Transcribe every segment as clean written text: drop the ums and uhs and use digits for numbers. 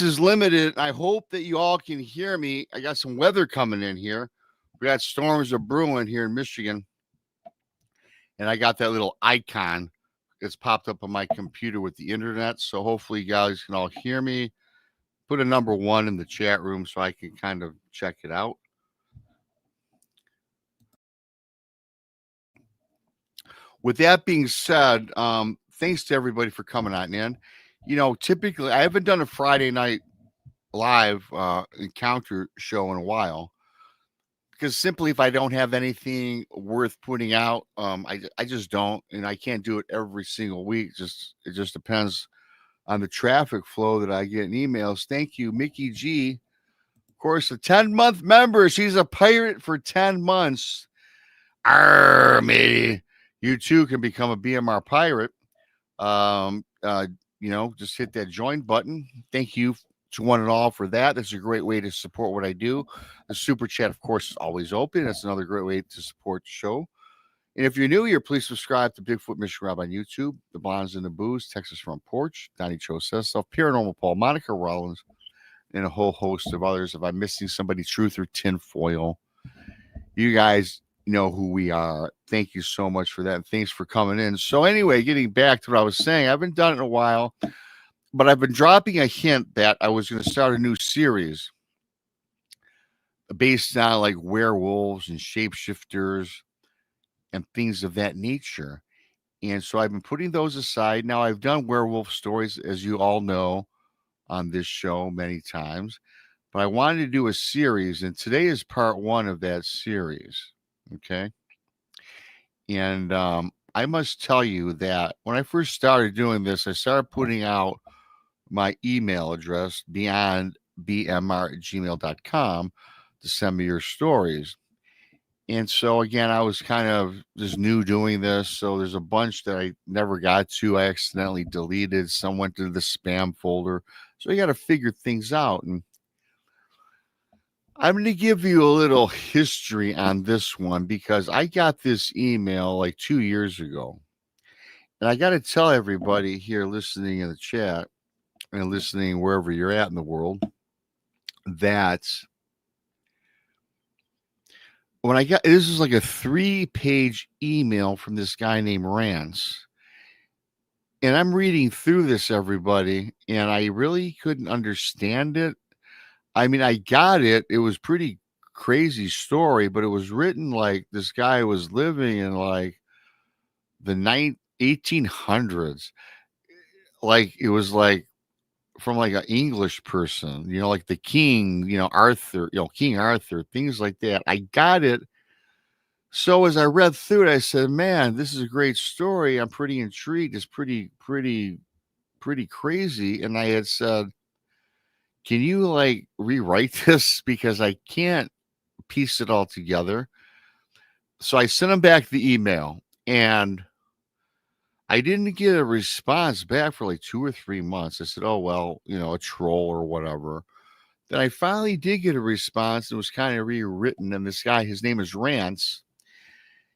is limited. I hope that you all can hear me. I got some weather coming in here. We got storms are brewing here in Michigan, and I got that little icon that's popped up on my computer with the internet. So hopefully you guys can all hear me. Put a number 1 in the chat room so I can kind of check it out. With that being said, thanks to everybody for coming on in. You know, typically I haven't done a Friday night live encounter show in a while because simply if I don't have anything worth putting out, I just don't, and I can't do it every single week. It just depends on the traffic flow that I get in emails. Thank you, Mickey G. Of course, a 10-month member. She's a pirate for 10 months. Me. You too can become a BMR pirate. You know, just hit that join button. Thank you to one and all for that. That's a great way to support what I do. The super chat, of course, is always open. That's another great way to support the show. And if you're new here, please subscribe to Bigfoot Michiganrob on YouTube, The Bonds and the Booze, Texas Front Porch, Donnie Cho Says Stuff, Paranormal Paul, Monica Rollins, and a whole host of others. If I'm missing somebody, Truth or Tinfoil, you guys know who we are. Thank you so much for that. And thanks for coming in. So anyway, getting back to what I was saying, I haven't done it in a while, but I've been dropping a hint that I was going to start a new series based on like werewolves and shapeshifters and things of that nature. And so I've been putting those aside. Now I've done werewolf stories, as you all know, on this show many times, but I wanted to do a series, and today is part 1 of that series. Okay. And I must tell you that when I first started doing this, I started putting out my email address beyond bmr@gmail.com to send me your stories. And so again, I was kind of just new doing this. So there's a bunch that I never got to. I accidentally deleted. Some went to the spam folder. So you got to figure things out. And I'm going to give you a little history on this one because I got this email like 2 years ago. And I got to tell everybody here listening in the chat and listening wherever you're at in the world that when I got this is like a 3-page email from this guy named Rance. And I'm reading through this, everybody, and I really couldn't understand it. I mean, I got it. It was pretty crazy story, but it was written like this guy was living in like the 1800s. Like it was like from like an English person, you know, like the king, you know, Arthur, you know, King Arthur, things like that. I got it. So as I read through it, I said, man, this is a great story. I'm pretty intrigued. It's pretty crazy. And I had said, can you like rewrite this? Because I can't piece it all together. So I sent him back the email and I didn't get a response back for like 2 or 3 months. I said, oh, well, you know, a troll or whatever. Then I finally did get a response. It was kind of rewritten. And this guy, his name is Rance.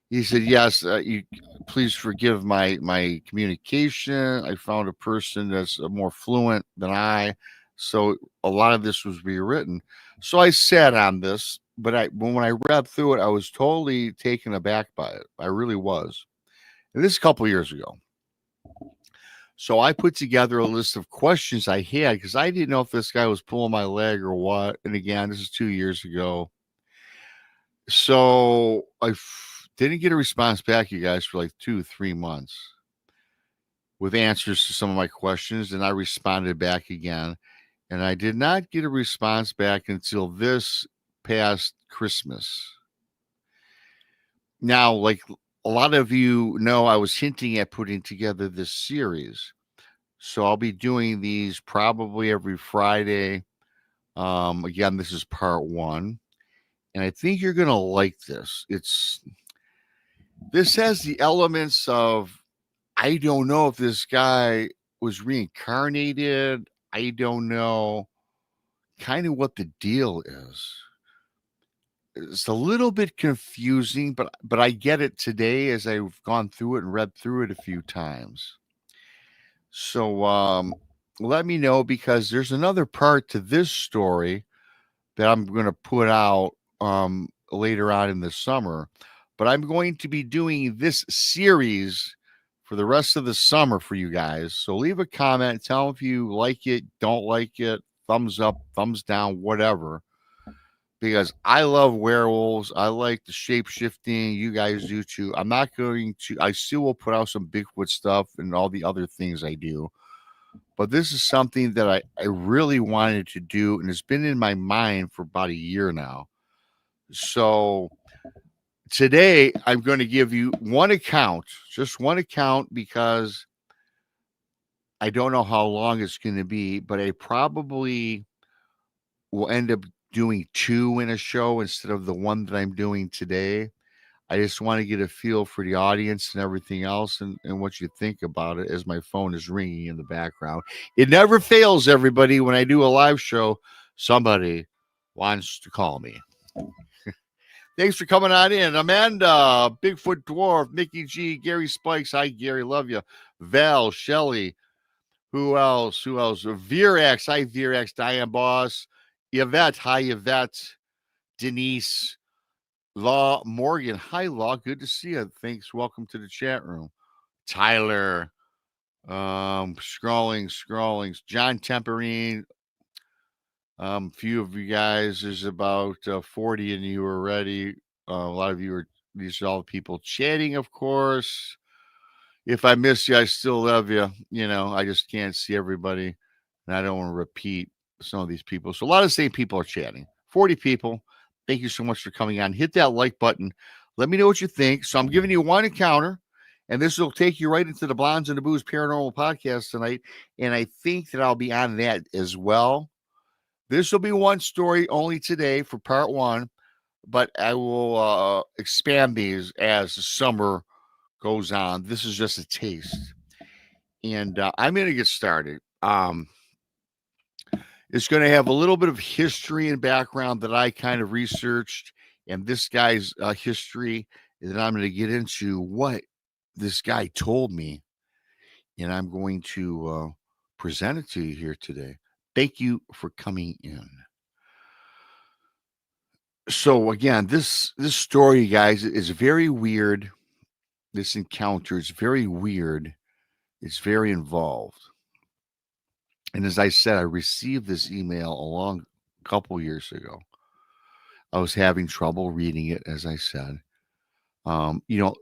He said, yes, you please forgive my communication. I found a person that's more fluent than I. So a lot of this was rewritten. So I sat on this, but when I read through it, I was totally taken aback by it. I really was. And this is a couple years ago. So I put together a list of questions I had because I didn't know if this guy was pulling my leg or what. And again, this is 2 years ago. So I didn't get a response back, you guys, for like 2-3 months with answers to some of my questions. And I responded back again. And I did not get a response back until this past Christmas. Now, like a lot of you know, I was hinting at putting together this series. So I'll be doing these probably every Friday. Again, this is part 1. And I think you're going to like this. This has the elements of, I don't know if this guy was reincarnated. I don't know kind of what the deal is. It's a little bit confusing, but I get it today as I've gone through it and read through it a few times. So let me know, because there's another part to this story that I'm going to put out later on in the summer. But I'm going to be doing this series for the rest of the summer for you guys. So leave a comment, tell them if you like it, don't like it, thumbs up, thumbs down, whatever. Because I love werewolves. I like the shape shifting. You guys do too. I'm not going to, I still will put out some Bigfoot stuff and all the other things I do. But this is something that I really wanted to do, and it's been in my mind for about a year now. So today I'm going to give you one account, just one account, because I don't know how long it's going to be, but I probably will end up doing two in a show instead of the one that I'm doing today. I just want to get a feel for the audience and everything else, and what you think about it as my phone is ringing in the background. It never fails, everybody. When I do a live show, somebody wants to call me. Thanks for coming on in. Amanda, Bigfoot Dwarf, Mickey G, Gary Spikes. Hi, Gary. Love you. Val, Shelly. Who else? Virax. Hi, Virax. Diane Boss. Yvette. Hi, Yvette. Denise. Law Morgan. Hi, Law. Good to see you. Thanks. Welcome to the chat room. Tyler. Scrolling. John Temperine. Few of you guys, there's about 40 in you already. A lot of you are, these are all the people chatting, of course. If I miss you, I still love you. You know, I just can't see everybody, and I don't want to repeat some of these people. So a lot of the same people are chatting. 40 people. Thank you so much for coming on. Hit that like button. Let me know what you think. So I'm giving you one encounter, and this will take you right into the Blondes and the Booze Paranormal podcast tonight. And I think that I'll be on that as well. This will be one story only today for part one, but I will expand these as the summer goes on. This is just a taste. And I'm going to get started. It's going to have a little bit of history and background that I kind of researched, and this guy's history. And then I'm going to get into what this guy told me, and I'm going to present it to you here today. Thank you for coming in. So again, this story, guys, is very weird. This encounter is very weird. It's very involved. And as I said, I received this email a long couple years ago. I was having trouble reading it, as I said.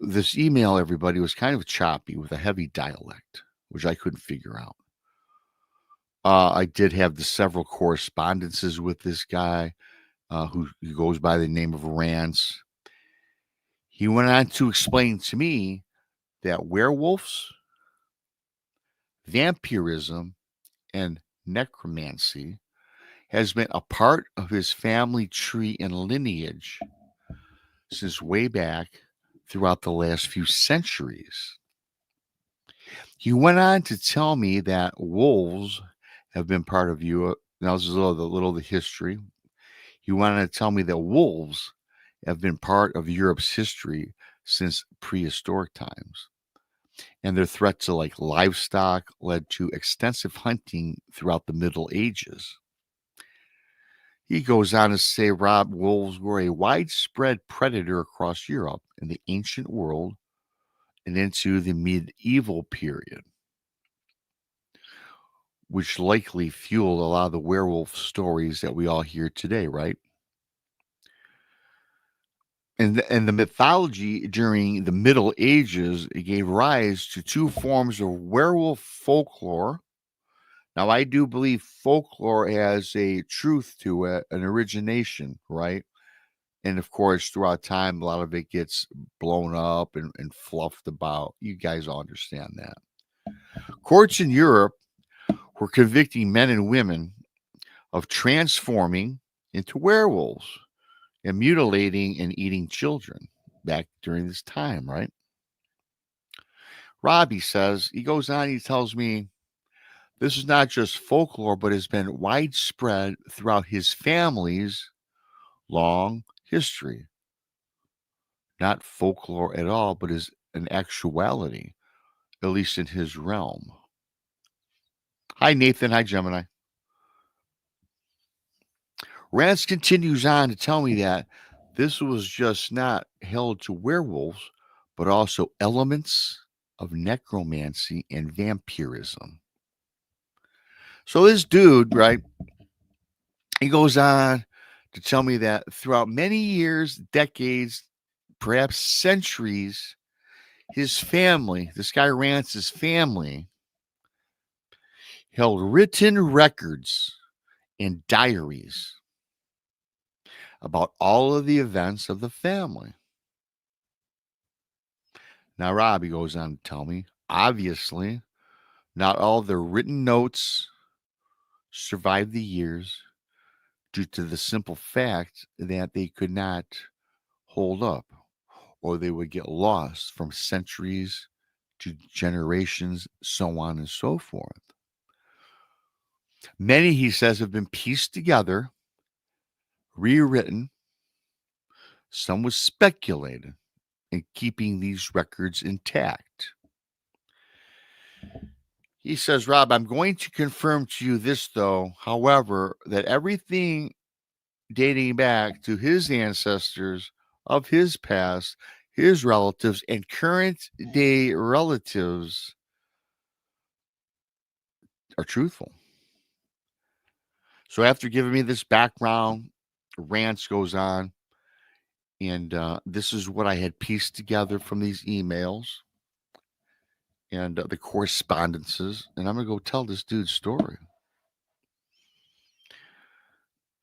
This email, everybody, was kind of choppy with a heavy dialect, which I couldn't figure out. I did have the several correspondences with this guy who goes by the name of Rance. He went on to explain to me that werewolves, vampirism, and necromancy has been a part of his family tree and lineage since way back throughout the last few centuries. He went on to tell me that wolves have been part of Europe. Now, this is a little of the history. He went on to tell me that wolves have been part of Europe's history since prehistoric times. And their threat to livestock led to extensive hunting throughout the Middle Ages. He goes on to say, Rob, wolves were a widespread predator across Europe in the ancient world and into the medieval period, which likely fueled a lot of the werewolf stories that we all hear today, right? And the mythology during the Middle Ages gave rise to two forms of werewolf folklore. Now, I do believe folklore has a truth to it, an origination, right? And of course, throughout time, a lot of it gets blown up and fluffed about. You guys all understand that. Courts in Europe were convicting men and women of transforming into werewolves and mutilating and eating children back during this time, right? Robbie says, he goes on, he tells me, this is not just folklore, but has been widespread throughout his family's long history. Not folklore at all, but is an actuality, at least in his realm. Hi, Nathan. Hi, Gemini. Rance continues on to tell me that this was just not held to werewolves, but also elements of necromancy and vampirism. So this dude, right, he goes on to tell me that throughout many years, decades, perhaps centuries, his family, this guy Rance's family, held written records and diaries about all of the events of the family. Now, Robbie goes on to tell me, obviously, not all the written notes survived the years due to the simple fact that they could not hold up or they would get lost from centuries to generations, so on and so forth. Many, he says, have been pieced together, rewritten. Some was speculated in keeping these records intact. He says, Rob, I'm going to confirm to you this, though, however, that everything dating back to his ancestors of his past, his relatives, and current day relatives are truthful. So after giving me this background, Rance goes on, and this is what I had pieced together from these emails and the correspondences, and I'm going to go tell this dude's story.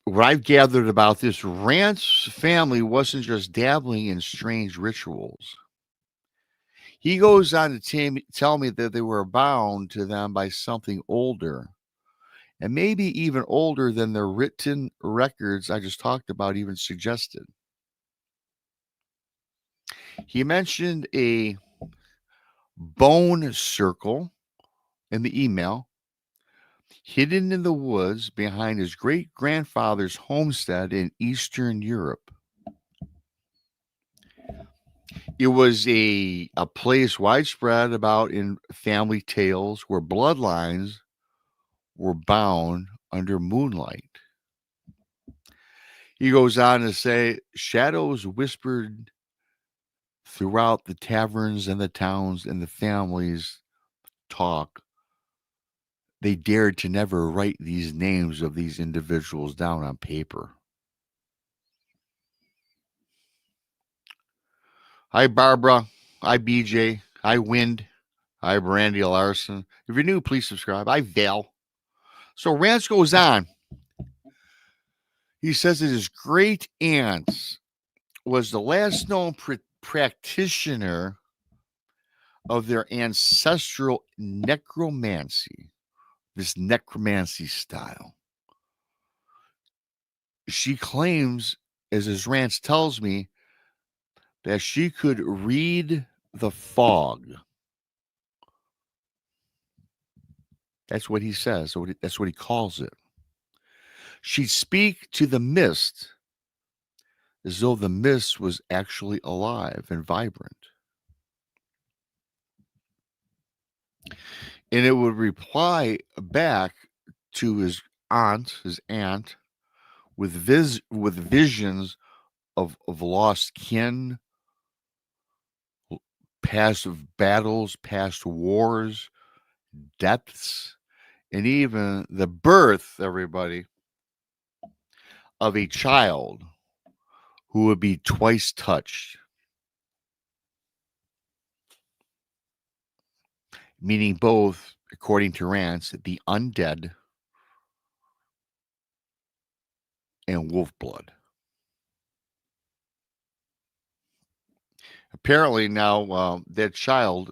What I've gathered about this, Rance family wasn't just dabbling in strange rituals. He goes on to tell me that they were bound to them by something older, and maybe even older than the written records I just talked about even suggested. He mentioned a bone circle in the email, hidden in the woods behind his great grandfather's homestead in Eastern Europe. It was a place widespread about in family tales where bloodlines were bound under moonlight. He goes on to say, shadows whispered throughout the taverns and the towns, and the families talk. They dared to never write these names of these individuals down on paper. Hi, Barbara. Hi, BJ. Hi, Wind. Hi, Brandy Larson. If you're new, please subscribe. Hi, Val. So Rance goes on. He says that his great aunt was the last known practitioner of their ancestral necromancy, this necromancy style. She claims, as Rance tells me, that she could read the fog. That's what he says. That's what he calls it. She'd speak to the mist as though the mist was actually alive and vibrant. And it would reply back to his aunt, with visions of lost kin, past battles, past wars, deaths, and even the birth, everybody, of a child who would be twice touched. Meaning both, according to Rance, the undead and wolf blood. Apparently now that child,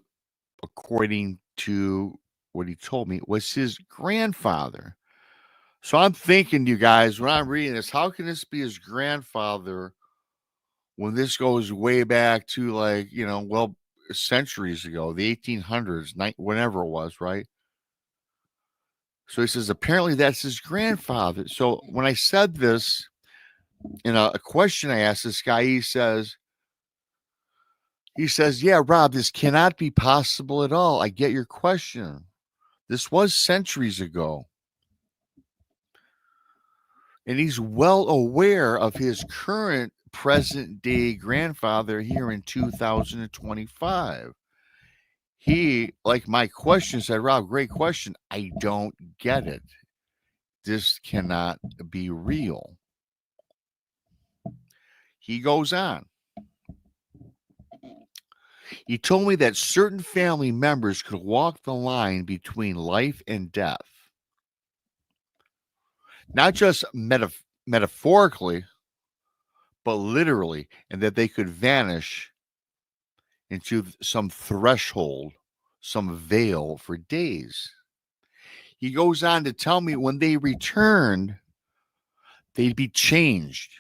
according to what he told me, was his grandfather. So I'm thinking, you guys, when I'm reading this, how can this be his grandfather when this goes way back to centuries ago, the 1800s, whenever it was, right? So he says, apparently that's his grandfather. So when I said this in a question I asked this guy, he says, yeah, Rob, this cannot be possible at all. I get your question. This was centuries ago. And he's well aware of his current present day grandfather here in 2025. He, like my question, said, Rob, great question. I don't get it. This cannot be real. He goes on. He told me that certain family members could walk the line between life and death. Not just metaphorically, but literally, and that they could vanish into some threshold, some veil for days. He goes on to tell me when they returned, they'd be changed.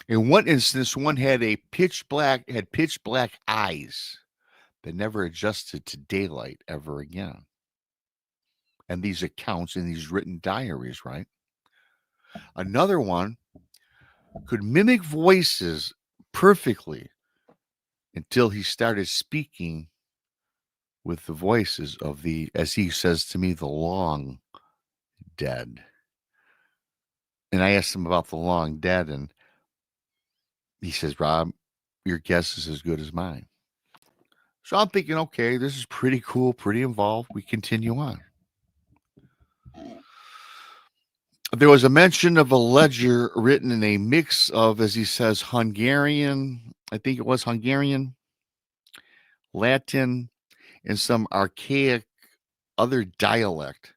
In one instance, one had pitch black eyes that never adjusted to daylight ever again. And these accounts in these written diaries, right? Another one could mimic voices perfectly until he started speaking with the voices of the, as he says to me, the long dead. And I asked him about the long dead, and he says, Rob, your guess is as good as mine. So I'm thinking, okay, this is pretty cool, pretty involved. We continue on. There was a mention of a ledger written in a mix of, as he says, Hungarian, I think it was Hungarian, Latin, and some archaic other dialect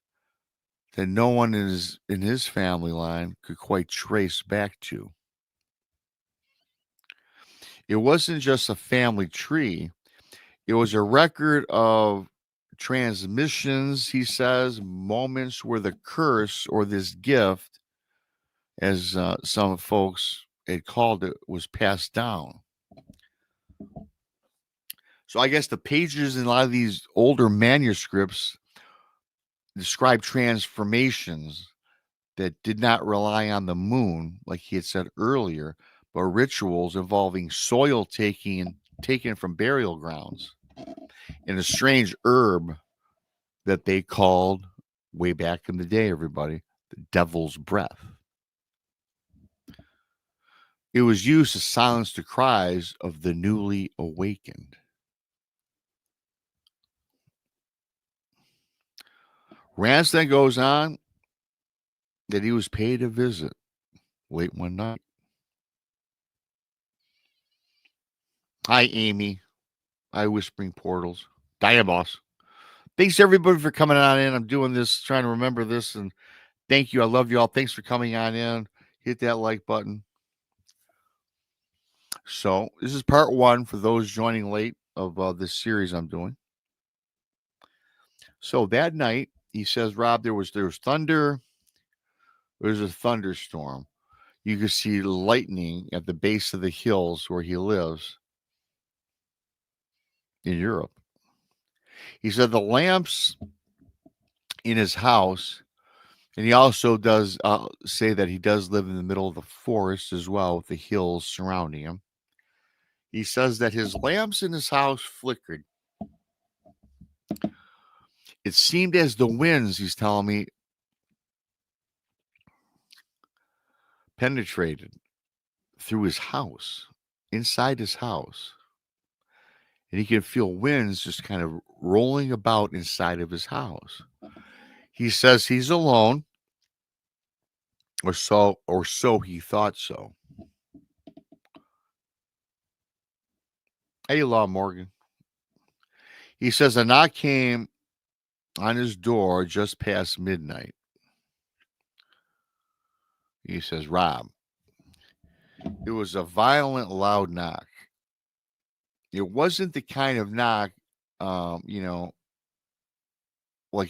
that no one in his family line could quite trace back to. It wasn't just a family tree. It was a record of transmissions, he says, moments where the curse or this gift, as some folks had called it, was passed down. So I guess the pages in a lot of these older manuscripts describe transformations that did not rely on the moon, like he had said earlier, but rituals involving soil taken from burial grounds and a strange herb that they called, way back in the day, everybody, the devil's breath. It was used to silence the cries of the newly awakened. Rance then goes on that he was paid a visit late one night. Hi, Amy. Hi, Whispering Portals. Diaboss. Thanks, everybody, for coming on in. I'm doing this, trying to remember this, and thank you. I love you all. Thanks for coming on in. Hit that like button. So, this is part one for those joining late of this series I'm doing. So, that night, he says, Rob, there was thunder. There was a thunderstorm. You could see lightning at the base of the hills where he lives in Europe. He said the lamps in his house, and he also does say that he does live in the middle of the forest as well, with the hills surrounding him. He says that his lamps in his house flickered. It seemed as the winds, he's telling me, penetrated through his house, inside his house. And he can feel winds just kind of rolling about inside of his house. He says he's alone, or so he thought so. Hey, Law Morgan. He says a knock came on his door just past midnight. He says, Rob, it was a violent, loud knock. It wasn't the kind of knock, like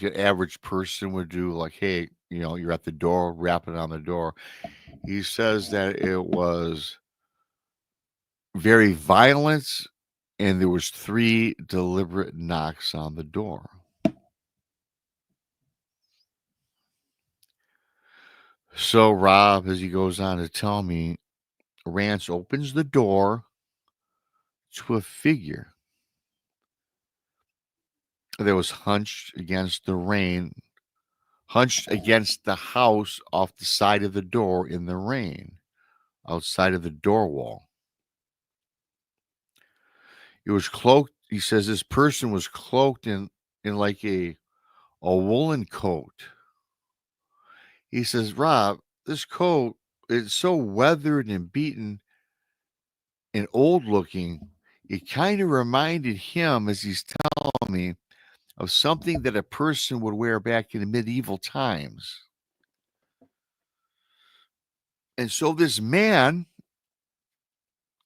an average person would do, like, hey, you're at the door, rapping on the door. He says that it was very violent, and there was 3 deliberate knocks on the door. So Rob, as he goes on to tell me, Rance opens the door to a figure that was hunched against the house off the side of the door in the rain, outside of the door wall. It was cloaked. He says this person was cloaked in like a woolen coat. He says, Rob, this coat is so weathered and beaten and old looking. It kind of reminded him, as he's telling me, of something that a person would wear back in the medieval times. And so this man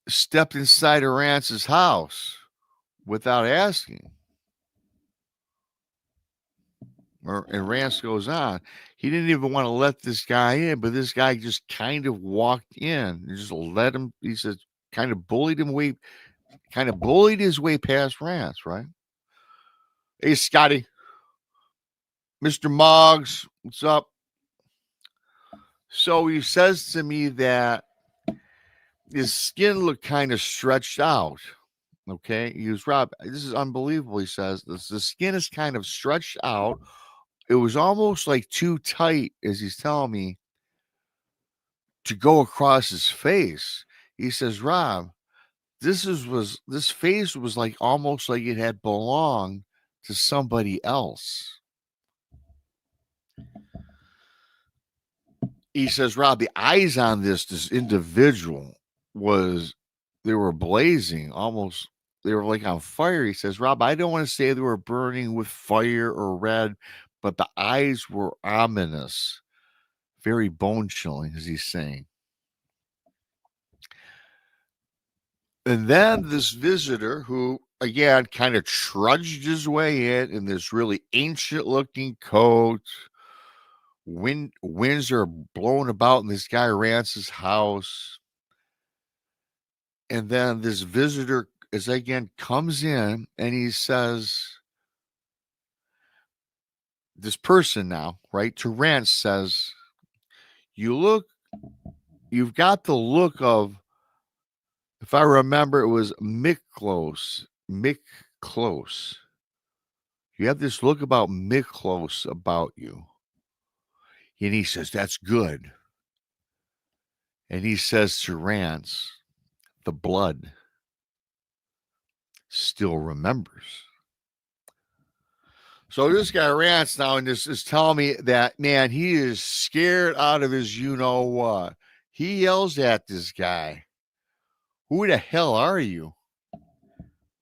stepped inside of Rance's house without asking. And Rance goes on. He didn't even want to let this guy in, but this guy just kind of walked in and just let him. He said, kind of bullied his way past Rance, right? Hey, Scotty, Mr. Moggs, what's up? So he says to me that his skin looked kind of stretched out. Okay. He goes, Rob, this is unbelievable. He says, the skin is kind of stretched out. It was almost like too tight, as he's telling me, to go across his face. He says, Rob, this face was like almost like it had belonged to somebody else. He says, Rob, the eyes on this individual they were blazing, almost they were like on fire. He says, Rob, I don't want to say they were burning with fire or red, but the eyes were ominous, very bone chilling, as he's saying. And then this visitor, who again kind of trudged his way in this really ancient looking coat, winds are blowing about in this guy Rance's house. And then this visitor is again comes in and he says, this person now, right, to Rance says, you've got the look of, if I remember, it was Mick Close. You have this look about Mick Close about you. And he says, that's good. And he says to Rance, the blood still remembers. So this guy Rance now and this is telling me that, man, he is scared out of his you-know-what. He yells at this guy, who the hell are you?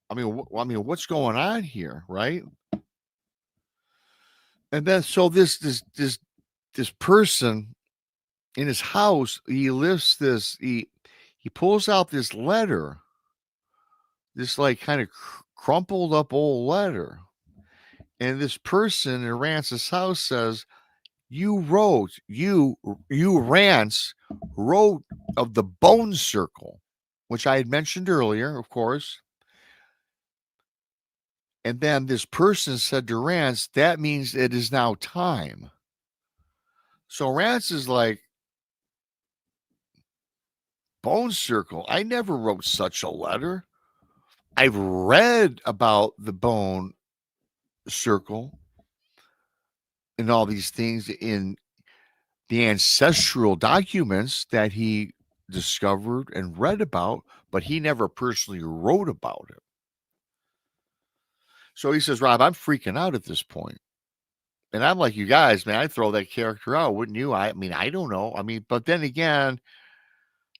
I mean, what's going on here, right? And then so this person in his house, he lifts this, he pulls out this letter, this like kind of crumpled up old letter. And this person in Rance's house says, you Rance wrote of the bone circle, which I had mentioned earlier, of course. And then this person said to Rance, that means it is now time. So Rance is like, bone circle? I never wrote such a letter. I've read about the bone circle and all these things in the ancestral documents that he discovered and read about, but he never personally wrote about it. So he says, Rob, I'm freaking out at this point. And I'm like, you guys, man, I'd throw that character out, wouldn't you? I mean, I don't know. I mean, but then again,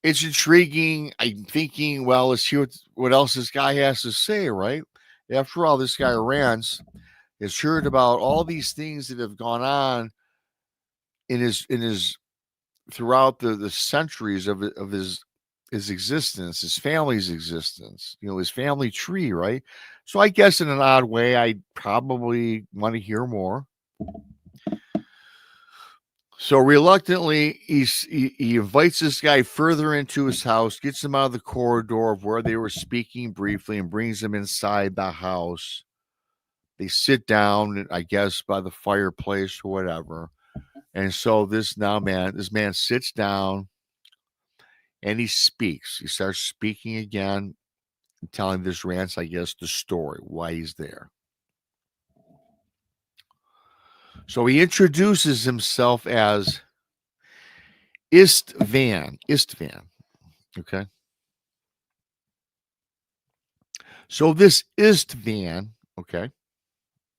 it's intriguing. I'm thinking, well, let's hear what else this guy has to say, right? After all, this guy Rance has heard about all these things that have gone on in his throughout the centuries of his existence, his family's existence, his family tree, right? So I guess in an odd way, I probably want to hear more. So reluctantly, he invites this guy further into his house, gets him out of the corridor of where they were speaking briefly, and brings him inside the house. They sit down, I guess, by the fireplace or whatever. And so this man sits down and he speaks. He starts speaking again, telling this Rance, I guess, the story, why he's there. So he introduces himself as Istvan. Istvan. Okay. So this Istvan, okay,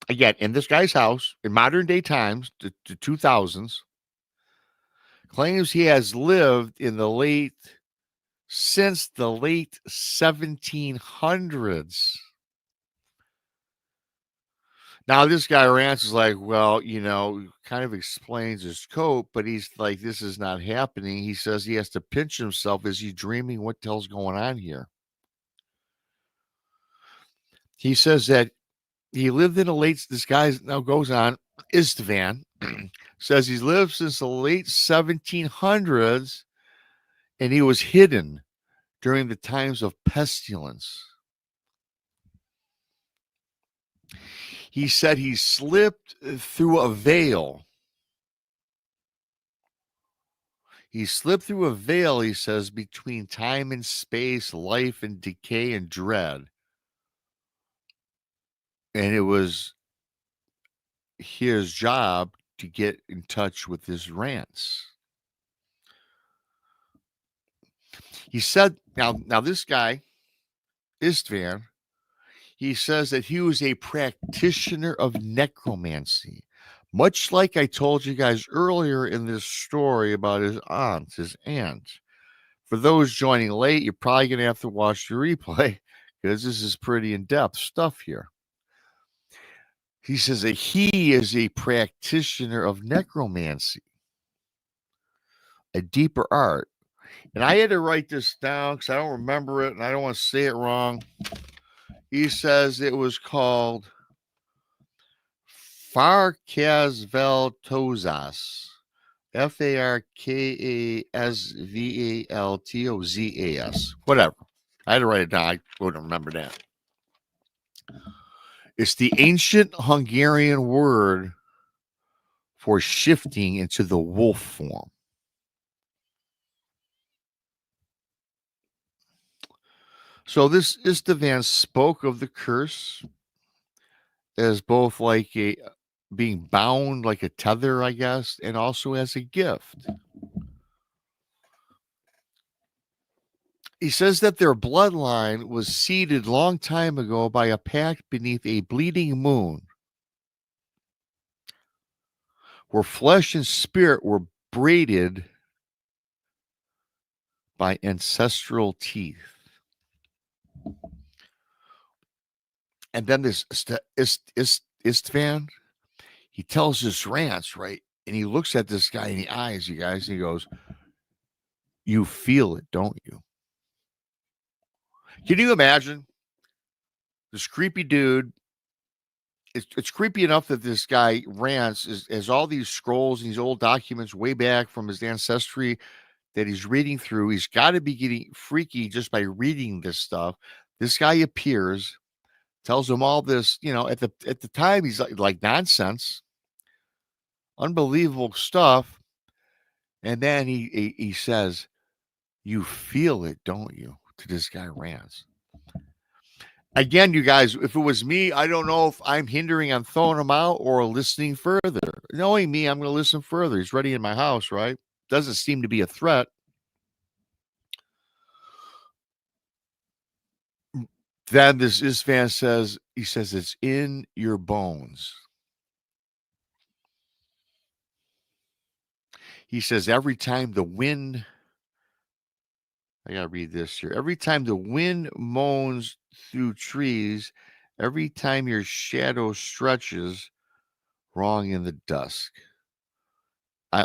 again, in this guy's house in modern day times, the 2000s, claims he has lived since the late 1700s. Now, this guy Rance is like, well, kind of explains his cope, but he's like, this is not happening. He says he has to pinch himself. Is he dreaming? What the hell's going on here? He says that he lived in the late, this guy now goes on, Istvan, says he's lived since the late 1700s and he was hidden during the times of pestilence. He said he slipped through a veil. He slipped through a veil, he says, between time and space, life and decay and dread. And it was his job to get in touch with this Rance. He said, now this guy, Istvan, he says that he was a practitioner of necromancy, much like I told you guys earlier in this story about his aunt. For those joining late, you're probably going to have to watch the replay because this is pretty in-depth stuff here. He says that he is a practitioner of necromancy, a deeper art. And I had to write this down because I don't remember it and I don't want to say it wrong. He says it was called Farkasveltozas. Farkasvaltozas. Whatever. I had to write it down. I wouldn't remember that. It's the ancient Hungarian word for shifting into the wolf form. So this Istvan spoke of the curse as both like a being bound like a tether, I guess, and also as a gift. He says that their bloodline was seeded long time ago by a pact beneath a bleeding moon, where flesh and spirit were braided by ancestral teeth. And then this Istvan, he tells this Rance, right? And he looks at this guy in the eyes, you guys, and he goes, "You feel it, don't you?" Can you imagine this creepy dude? It's creepy enough that this guy Rance has all these scrolls and these old documents way back from his ancestry that he's reading through. He's got to be getting freaky just by reading this stuff. This guy appears, tells him all this, at the time he's like nonsense, unbelievable stuff. And then he says, "You feel it, don't you?" to this guy Rance. Again, you guys, if it was me, I don't know if I'm hindering on throwing him out or listening further. Knowing me, I'm going to listen further. He's ready in my house, right? Doesn't seem to be a threat. Then this Istvan says, it's in your bones. He says, every time the wind, I got to read this here. Every time the wind moans through trees, every time your shadow stretches wrong in the dusk.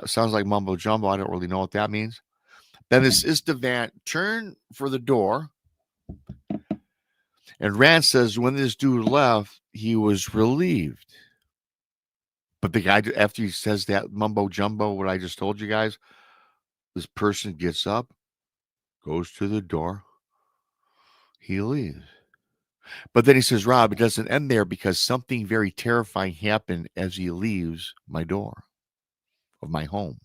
Sounds like mumbo jumbo. I don't really know what that means. Then this Istvan turned for the door. And Rance says, when this dude left, he was relieved. But the guy, after he says that mumbo jumbo, what I just told you guys, this person gets up, goes to the door, he leaves. But then he says, Rob, it doesn't end there because something very terrifying happened as he leaves my door of my home.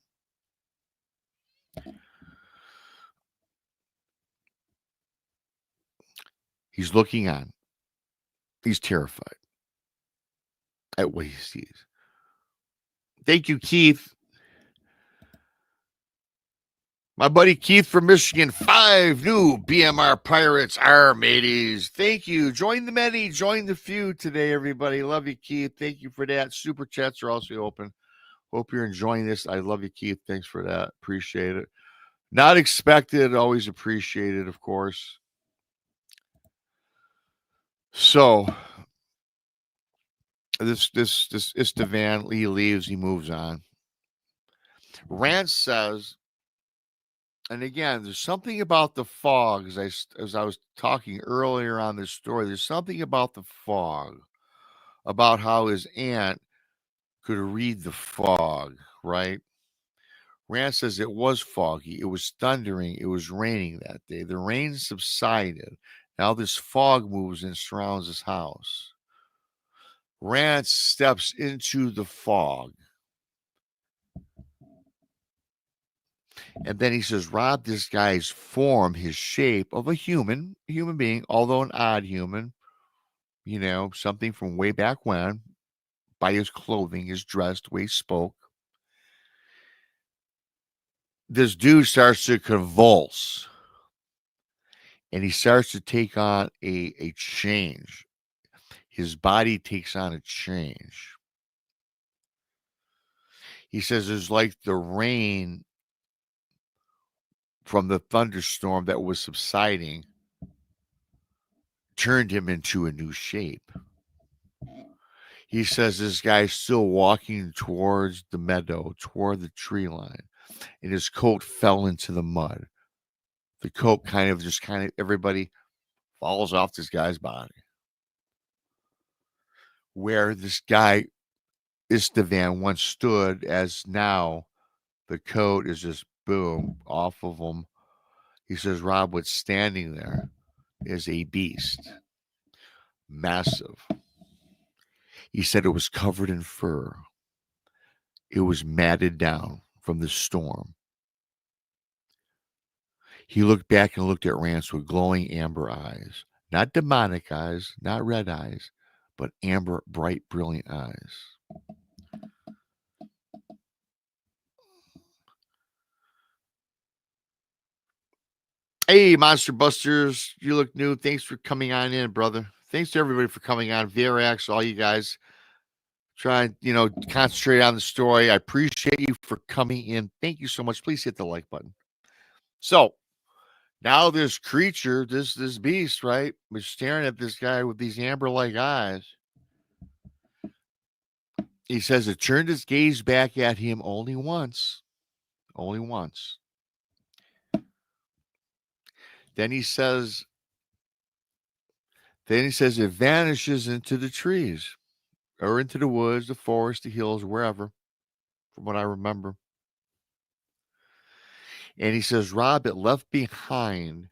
He's looking on. He's terrified at what he sees. Thank you, Keith. My buddy Keith from Michigan, 5 new BMR Pirates are mateys. Thank you. Join the many, join the few today, everybody. Love you, Keith. Thank you for that. Super chats are also open. Hope you're enjoying this. I love you, Keith. Thanks for that. Appreciate it. Not expected, always appreciated, of course. So this Istvan, he leaves, he moves on. Rance says, and again, there's something about the fog, as I was talking earlier on this story, there's something about the fog, about how his aunt could read the fog, right? Rance says it was foggy, it was thundering, it was raining that day. The rain subsided. Now this fog moves and surrounds his house. Rance steps into the fog. And then he says, Rob, this guy's form, his shape of a human being, although an odd human, something from way back when, by his clothing, his dress, the way he spoke. This dude starts to convulse. And he starts to take on a change. His body takes on a change. He says there's like the rain from the thunderstorm that was subsiding turned him into a new shape. He says this guy's still walking towards the meadow, toward the tree line, and his coat fell into the mud. The coat everybody falls off this guy's body. Where this guy, Istvan, once stood, as now the coat is just boom off of him. He says, Rob, what's standing there is a beast. Massive. He said it was covered in fur. It was matted down from the storm. He looked back and looked at Rance with glowing amber eyes. Not demonic eyes, not red eyes, but amber, bright, brilliant eyes. Hey, Monster Busters, you look new. Thanks for coming on in, brother. Thanks to everybody for coming on. VRX, all you guys. Try and, concentrate on the story. I appreciate you for coming in. Thank you so much. Please hit the like button. So, now this creature, this beast, right, was staring at this guy with these amber-like eyes. He says it turned its gaze back at him only once. Only once. Then he says it vanishes into the trees or into the woods, the forest, the hills, wherever, from what I remember. And he says, Rob, it left behind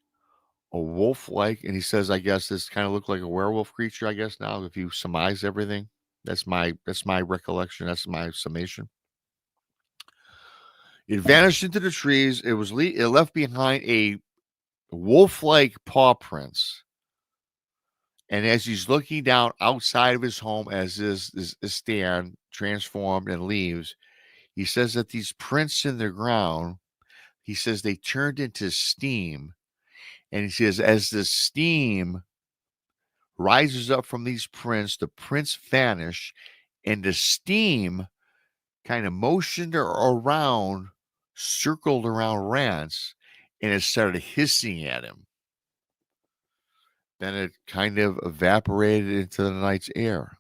a wolf-like, and he says, I guess this kind of looked like a werewolf creature, I guess now, if you surmise everything. That's my recollection. That's my summation. It vanished into the trees. It left behind a wolf-like paw prints. And as he's looking down outside of his home as this stand transformed and leaves, he says that these prints in the ground, he says they turned into steam. And he says as the steam rises up from these prints, the prints vanish, and the steam kind of motioned around, circled around Rance, and it started hissing at him. Then it kind of evaporated into the night's air.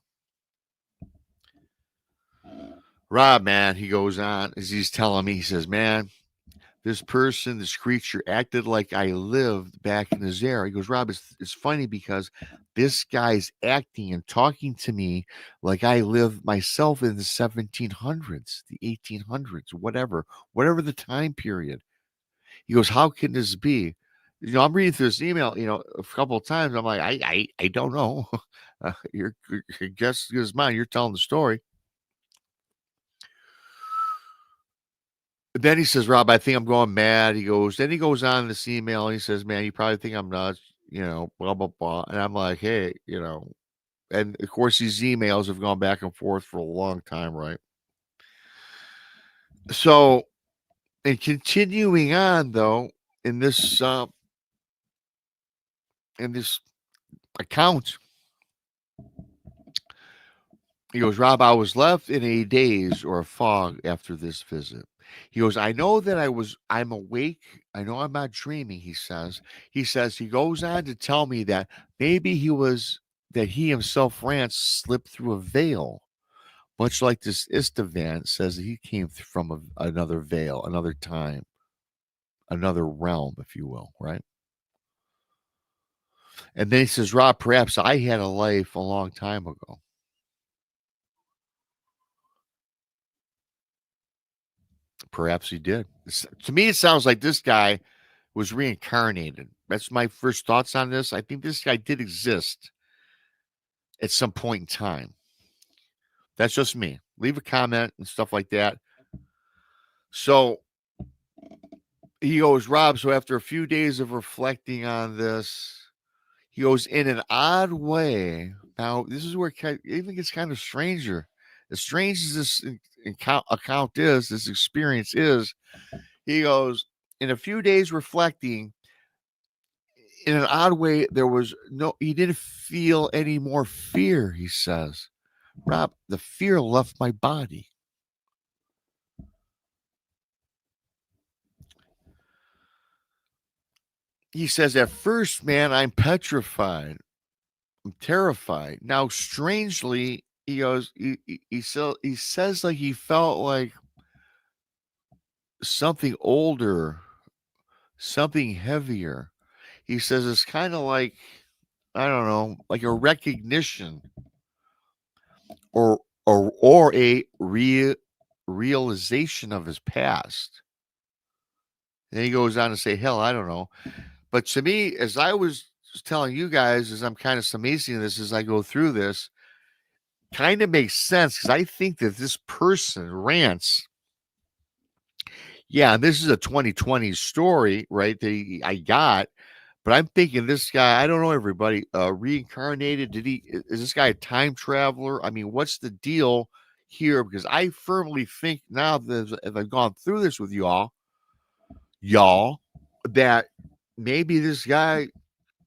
Rob, man, he goes on as he's telling me, he says, man, this creature acted like I lived back in this era. He goes, Rob, it's funny because this guy's acting and talking to me like I lived myself in the 1700s, the 1800s, whatever the time period. He goes, how can this be? I'm reading through this email, a couple of times. I'm like, I don't know. Your guess is mine. You're telling the story. Then he says, Rob, I think I'm going mad. Then he goes on in this email and he says, man, you probably think I'm nuts, blah, blah, blah. And I'm like, hey, and of course, these emails have gone back and forth for a long time, right? So, and continuing on though, in this account, he goes, Rob, I was left in a daze or a fog after this visit. He goes, I know that I'm awake. I know I'm not dreaming, he says. He goes on to tell me that maybe that he himself, Rance, slipped through a veil, much like this Istavan says that he came from another veil, another time, another realm, if you will, right? And then he says, Rob, perhaps I had a life a long time ago. Perhaps he did. To me, it sounds like this guy was reincarnated. That's my first thoughts on this. I think this guy did exist at some point in time. That's just me. Leave a comment and stuff like that. So he goes, Rob, so after a few days of reflecting on this, he goes, in an odd way. Now, this is where it even gets kind of stranger. As strange as this account is, this experience is, he goes, in a few days reflecting, in an odd way, he didn't feel any more fear, he says. Rob, the fear left my body. He says, at first, man, I'm petrified. I'm terrified. Now, strangely, he goes, he says like he felt like something older, something heavier. He says it's kind of like, I don't know, like a recognition or a realization of his past. And he goes on to say, hell, I don't know. But to me, as I was telling you guys, as I'm kind of summating this as I go through this, kind of makes sense because I think that this person, Rance, yeah, and this is a 2020 story, right? That I got, but I'm thinking this guy, I don't know everybody, reincarnated. Is this guy a time traveler? I mean, what's the deal here? Because I firmly think now that as I've gone through this with y'all, that maybe this guy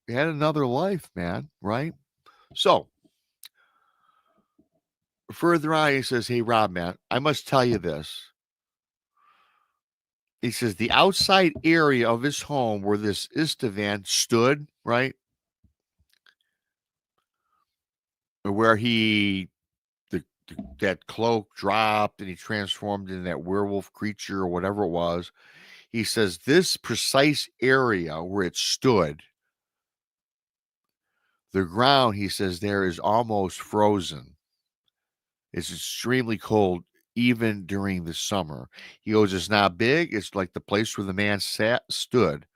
had another life, man, right? So further on, he says, hey, Rob, man, I must tell you this. He says the outside area of his home where this Istavan stood, right? Where that cloak dropped and he transformed into that werewolf creature or whatever it was. He says this precise area where it stood, the ground, he says, there is almost frozen. It's extremely cold even during the summer. He goes, it's not big. It's like the place where the man stood,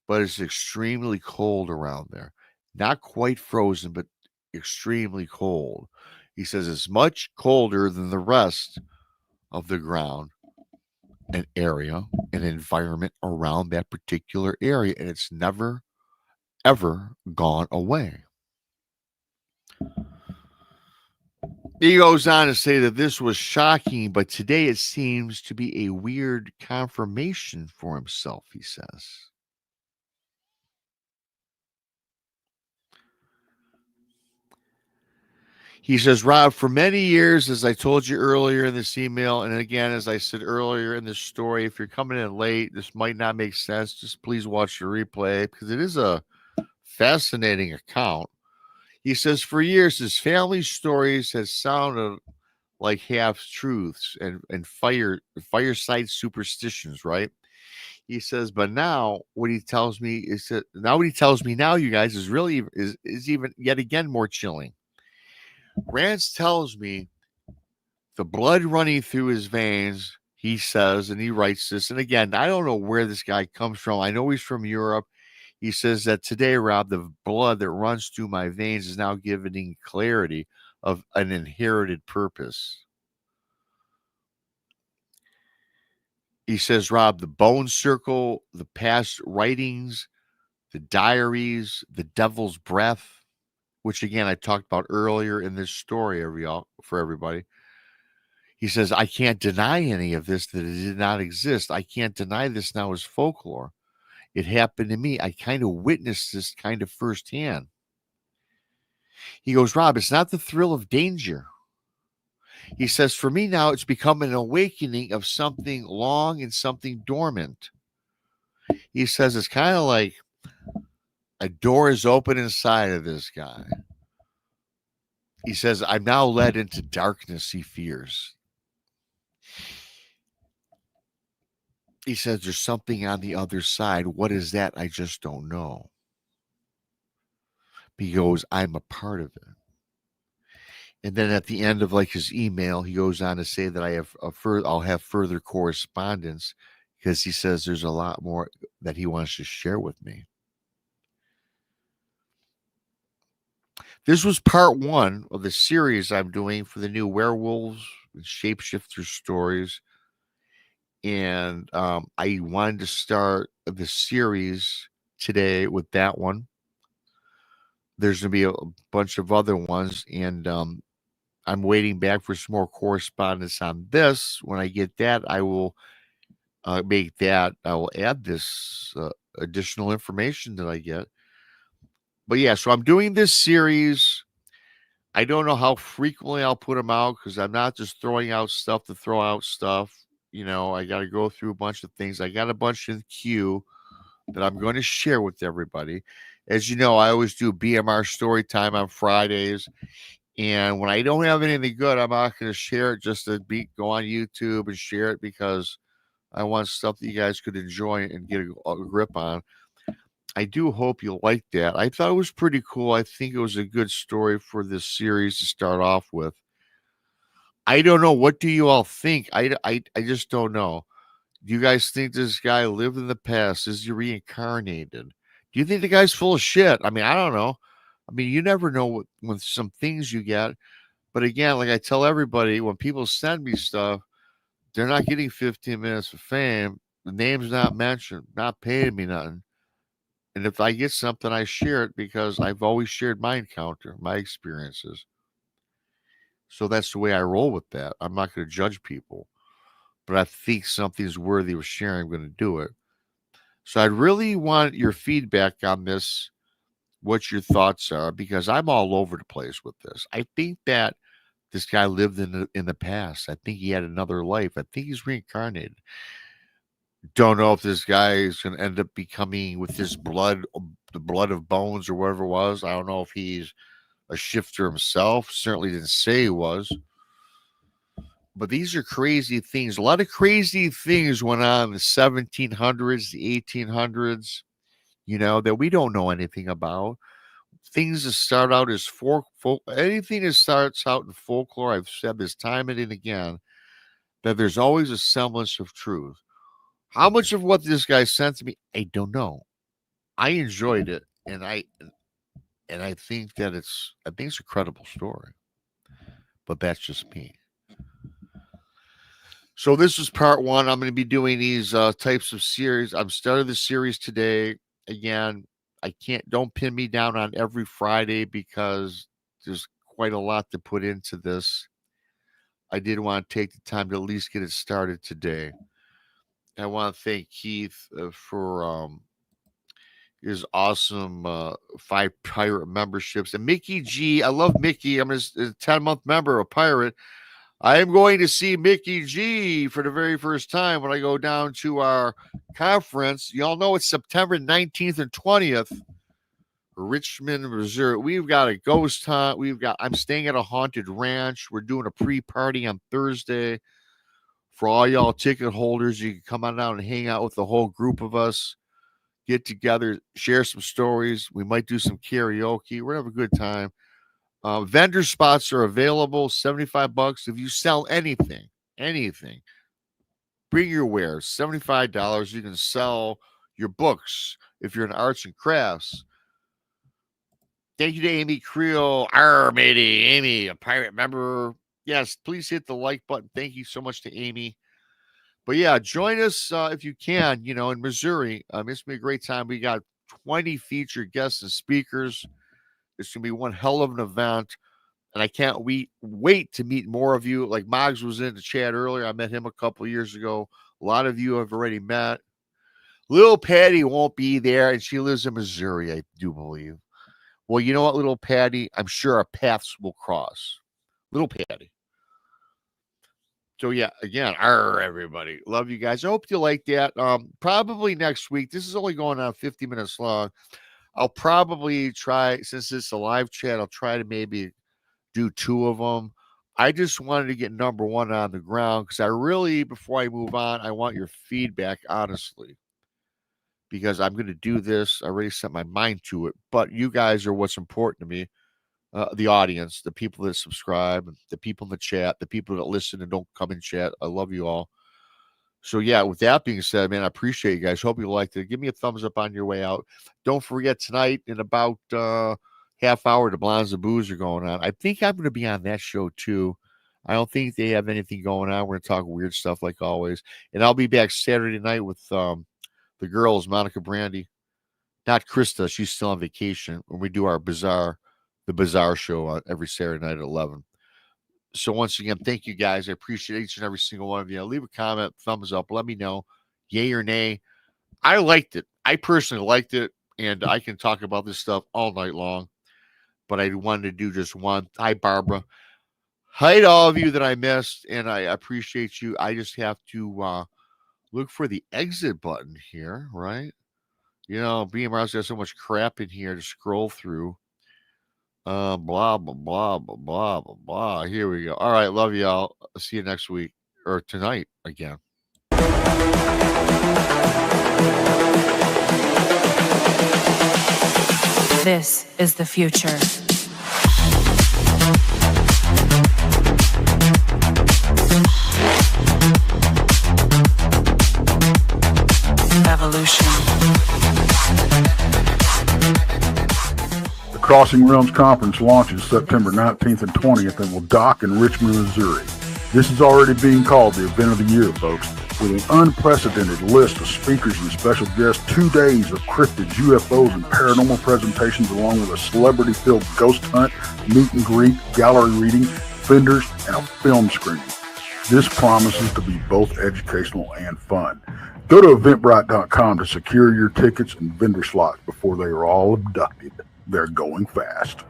but it's extremely cold around there. Not quite frozen, but extremely cold. He says it's much colder than the rest of the ground, an area, an environment around that particular area, and it's never, ever gone away. He goes on to say that this was shocking, but today it seems to be a weird confirmation for himself, he says. He says, Rob, for many years, as I told you earlier in this email, and again, as I said earlier in this story, if you're coming in late, this might not make sense. Just please watch the replay because it is a fascinating account. He says, for years, his family's stories has sounded like half truths and fireside superstitions, right? He says, but now what he tells me is that now what he tells me now, you guys, is really is even yet again more chilling. Rance tells me the blood running through his veins, he says, and he writes this. And again, I don't know where this guy comes from. I know he's from Europe. He says that today, Rob, the blood that runs through my veins is now giving clarity of an inherited purpose. He says, Rob, the bone circle, the past writings, the diaries, the devil's breath, which again I talked about earlier in this story for everybody. He says, I can't deny any of this, that it did not exist. I can't deny this now as folklore. It happened to me. I kind of witnessed this kind of firsthand. He goes, Rob, it's not the thrill of danger. He says, for me now, it's become an awakening of something long and something dormant. He says, it's kind of like a door is open inside of this guy. He says, I'm now led into darkness he fears. He says, there's something on the other side. What is that? I just don't know. He goes, I'm a part of it. And then at the end of like his email, he goes on to say that I'll have further correspondence, because he says there's a lot more that he wants to share with me. This was part 1 of the series I'm doing for the new Werewolves and Shapeshifters stories. And I wanted to start the series today with that one. There's going to be a bunch of other ones, and I'm waiting back for some more correspondence on this. When I get that, I will I will add this additional information that I get. But yeah, so I'm doing this series. I don't know how frequently I'll put them out, because I'm not just throwing out stuff to throw out stuff. You know, I got to go through a bunch of things. I got a bunch in the queue that I'm going to share with everybody. As you know, I always do BMR story time on Fridays. And when I don't have anything good, I'm not going to share it just to go on YouTube and share it, because I want stuff that you guys could enjoy and get a grip on. I do hope you like that. I thought it was pretty cool. I think it was a good story for this series to start off with. I don't know. What do you all think? I just don't know. Do you guys think this guy lived in the past? Is he reincarnated? Do you think the guy's full of shit? I mean, I don't know. I mean, you never know with some things you get. But again, like I tell everybody, when people send me stuff, they're not getting 15 minutes of fame. The name's not mentioned, not paying me nothing. And if I get something, I share it, because I've always shared my encounter, my experiences. So that's the way I roll with that. I'm not going to judge people, but I think something's worthy of sharing, I'm going to do it. So I'd really want your feedback on this, what your thoughts are, because I'm all over the place with this. I think that this guy lived in the past. I think he had another life. I think he's reincarnated. Don't know if this guy is going to end up becoming, with his blood, the blood of bones or whatever it was. I don't know if he's a shifter himself. Certainly didn't say he was. But these are crazy things. A lot of crazy things went on in the 1700s, the 1800s, that we don't know anything about. Things that start out as anything that starts out in folklore, I've said this time and again, that there's always a semblance of truth. How much of what this guy sent to me, I don't know. I enjoyed it, and I think that it's a credible story. But that's just me. So this is part 1. I'm going to be doing these types of series. I've started the series today. Again, don't pin me down on every Friday, because there's quite a lot to put into this. I did want to take the time to at least get it started today. I want to thank Keith for his awesome 5 pirate memberships. And Mickey G, I love Mickey. I'm a 10-month member, a pirate. I am going to see Mickey G for the very first time when I go down to our conference. Y'all know it's September 19th and 20th, Richmond, Missouri. We've got a ghost hunt. I'm staying at a haunted ranch. We're doing a pre-party on Thursday. For all y'all ticket holders, you can come on down and hang out with the whole group of us. Get together, share some stories. We might do some karaoke. We're going to have a good time. Vendor spots are available, $75. If you sell anything, bring your wares, $75. You can sell your books if you're in arts and crafts. Thank you to Amy Creel, our matey, Amy, a pirate member. Yes, please hit the like button. Thank you so much to Amy. But yeah, join us if you can, in Missouri. It's going to be a great time. We got 20 featured guests and speakers. It's going to be one hell of an event. And I can't wait to meet more of you. Like Moggs was in the chat earlier. I met him a couple of years ago. A lot of you have already met. Little Patty won't be there, and she lives in Missouri, I do believe. Well, you know what, Little Patty? I'm sure our paths will cross. Little Patty. So, yeah, again, everybody. Love you guys. I hope you like that. Probably next week. This is only going on 50 minutes long. I'll probably try, since it's a live chat, I'll try to maybe do 2 of them. I just wanted to get number 1 on the ground because I really, before I move on, I want your feedback, honestly, because I'm going to do this. I already set my mind to it, but you guys are what's important to me. The audience, the people that subscribe, the people in the chat, the people that listen and don't come in chat. I love you all. So, yeah, with that being said, man, I appreciate you guys. Hope you liked it. Give me a thumbs up on your way out. Don't forget, tonight in about half hour, the Blondes and Booze are going on. I think I'm going to be on that show, too. I don't think they have anything going on. We're going to talk weird stuff like always. And I'll be back Saturday night with the girls, Monica Brandy. Not Krista. She's still on vacation. When we do our the Bizarre Show on every Saturday night at 11. So once again, thank you guys. I appreciate each and every single one of you. Leave a comment, thumbs up. Let me know, yay or nay. I liked it. I personally liked it, and I can talk about this stuff all night long. But I wanted to do just one. Hi, Barbara. Hi to all of you that I missed, and I appreciate you. I just have to look for the exit button here, right? You know, BMR's got so much crap in here to scroll through. Blah, blah, blah, blah, blah, blah, blah. Here we go. All right. Love y'all. I'll see you next week or tonight again. This is the future. Evolution. Crossing Realms Conference launches September 19th and 20th and will dock in Richmond, Missouri. This is already being called the event of the year, folks, with an unprecedented list of speakers and special guests, 2 days of cryptids, UFOs, and paranormal presentations, along with a celebrity-filled ghost hunt, meet and greet, gallery reading, vendors, and a film screening. This promises to be both educational and fun. Go to Eventbrite.com to secure your tickets and vendor slots before they are all abducted. They're going fast.